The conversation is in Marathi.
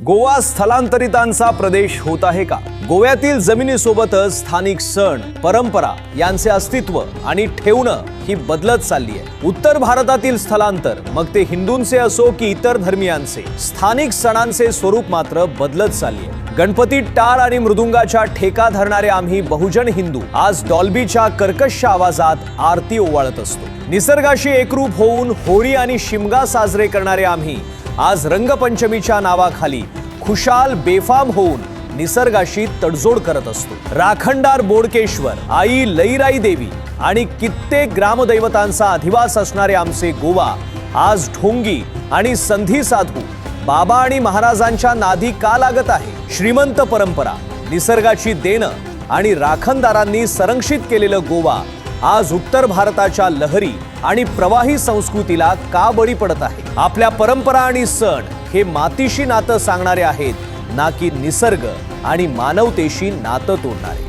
गोवा स्थलांतरितांचा प्रदेश होत आहे का? गोव्यातील जमिनीसोबतच स्थानिक सण, परंपरा यांचे अस्तित्व आणि ठेवणं ही बदलत चालली आहे. उत्तर भारतातील स्थलांतर, मग ते हिंदूंचे असो की इतर धर्मियांचे, स्थानिक सणांचे स्वरूप मात्र बदलत चालली आहे. गणपतीत टाळ आणि मृदुंगाच्या ठेका धरणारे आम्ही बहुजन हिंदू आज डॉल्बीच्या कर्कश आवाजात आरती ओवाळत असतो. निसर्गाशी एकरूप होऊन होळी आणि शिमगा साजरे करणारे आम्ही आज रंगपंचमीच्या नावाखाली खुशाल बेफाम होऊन निसर्गाशी तडजोड करत असतो. राखणदार बोडकेश्वर, आई लईराई देवी आणि कित्येक ग्रामदैवतांचा अधिवास असणारे आमचे गोवा आज ढोंगी आणि संधी साधू बाबा आणि महाराजांच्या नादी का लागत आहे? श्रीमंत परंपरा, निसर्गाची देणं आणि राखणदारांनी संरक्षित केलेलं गोवा आज उत्तर भारताच्या लहरी आणि प्रवाही संस्कृतीला का बळी पडत आहे? आपल्या परंपरा आणि सण हे मातीशी नातं सांगणारे आहेत, ना की निसर्ग आणि मानवतेशी नातं तोडणारे.